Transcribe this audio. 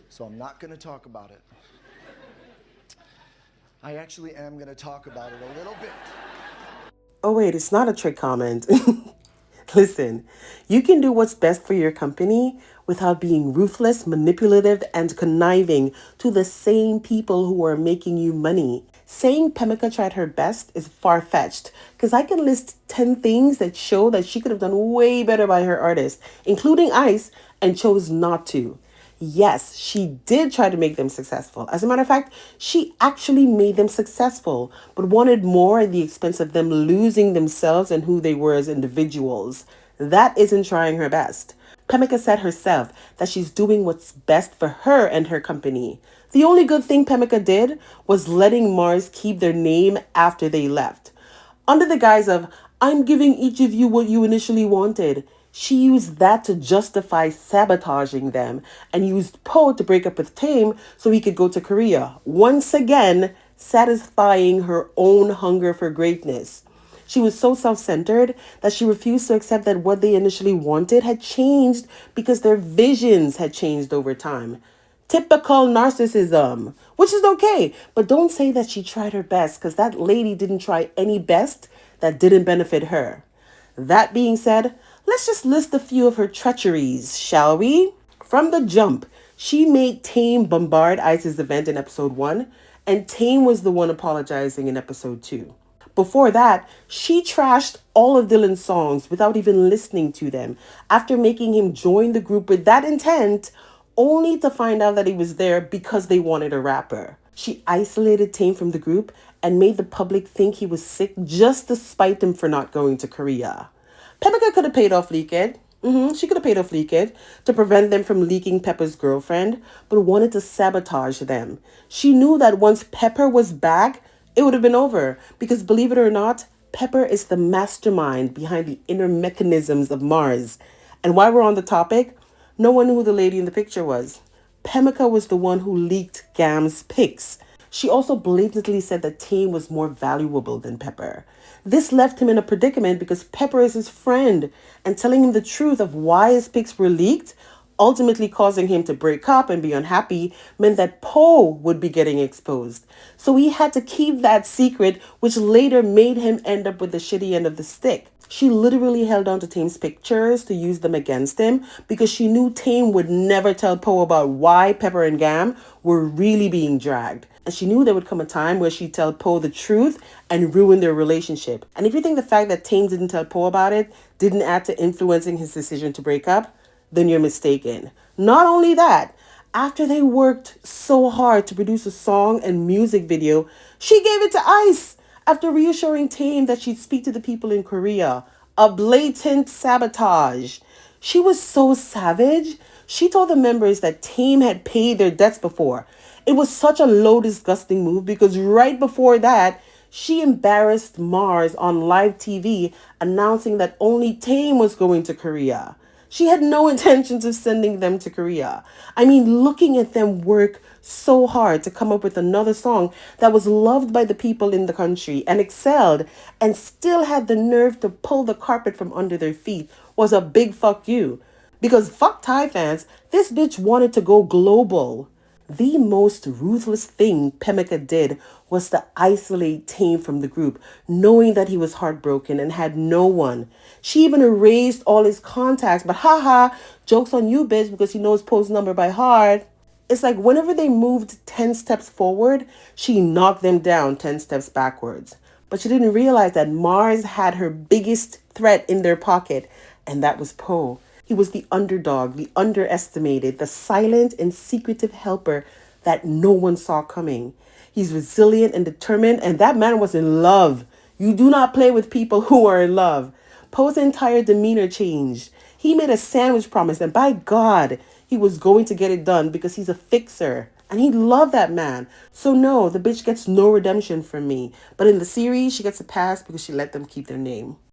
So I'm not going to talk about it. I actually am going to talk about it a little bit. Oh, wait, it's not a trick comment. Listen, you can do what's best for your company without being ruthless, manipulative, and conniving to the same people who are making you money. Saying Pemika tried her best is far fetched because I can list 10 things that show that she could have done way better by her artist, including Ice, and chose not to. Yes, she did try to make them successful. As a matter of fact, she actually made them successful, but wanted more at the expense of them losing themselves and who they were as individuals. That isn't trying her best. Pemika said herself that she's doing what's best for her and her company. The only good thing Pemika did was letting Mars keep their name after they left. Under the guise of, I'm giving each of you what you initially wanted, she used that to justify sabotaging them and used Po to break up with Tame so he could go to Korea, once again satisfying her own hunger for greatness. She was so self centered that she refused to accept that what they initially wanted had changed because their visions had changed over time. Typical narcissism, which is okay, but don't say that she tried her best because that lady didn't try any best that didn't benefit her. That being said, let's just list a few of her treacheries, shall we? From the jump, she made Tame bombard Ice's event in episode 1, and Tame was the one apologizing in episode 2. Before that, she trashed all of Dylan's songs without even listening to them after making him join the group with that intent, only to find out that he was there because they wanted a rapper. She isolated Tame from the group and made the public think he was sick just to spite him for not going to Korea. Pepper could have paid off Leaked. She could have paid off Leaked to prevent them from leaking Pepper's girlfriend, but wanted to sabotage them. She knew that once Pepper was back, it would have been over. Because believe it or not, Pepper is the mastermind behind the inner mechanisms of Mars. And while we're on the topic, no one knew who the lady in the picture was. Pemika was the one who leaked Gam's pics. She also blatantly said that Tame was more valuable than Pepper. This left him in a predicament because Pepper is his friend, and telling him the truth of why his pics were leaked, ultimately causing him to break up and be unhappy, meant that Poe would be getting exposed. So he had to keep that secret, which later made him end up with the shitty end of the stick. She literally held on to Tame's pictures to use them against him because she knew Tame would never tell Poe about why Pepper and Gam were really being dragged. And she knew there would come a time where she'd tell Poe the truth and ruin their relationship. And if you think the fact that Tame didn't tell Poe about it didn't add to influencing his decision to break up, then you're mistaken. Not only that, after they worked so hard to produce a song and music video, she gave it to Ice after reassuring Tame that she'd speak to the people in Korea. A blatant sabotage. She was so savage. She told the members that Tame had paid their debts before. It was such a low, disgusting move because right before that, she embarrassed Mars on live TV, announcing that only Tame was going to Korea. She had no intentions of sending them to Korea. I mean, looking at them work so hard to come up with another song that was loved by the people in the country and excelled and still had the nerve to pull the carpet from under their feet was a big fuck you. Because fuck Thai fans, this bitch wanted to go global. The most ruthless thing Pemika did was to isolate Tame from the group, knowing that he was heartbroken and had no one. She even erased all his contacts, but haha, joke's on you, bitch, because he knows Poe's number by heart. It's like whenever they moved 10 steps forward, she knocked them down 10 steps backwards. But she didn't realize that Mars had her biggest threat in their pocket, and that was Poe. He was the underdog, the underestimated, the silent and secretive helper that no one saw coming. He's resilient and determined, and that man was in love. You do not play with people who are in love. Poe's entire demeanor changed. He made a sandwich promise, and by God, he was going to get it done because he's a fixer. And he loved that man. So no, the bitch gets no redemption from me. But in the series, she gets a pass because she let them keep their name.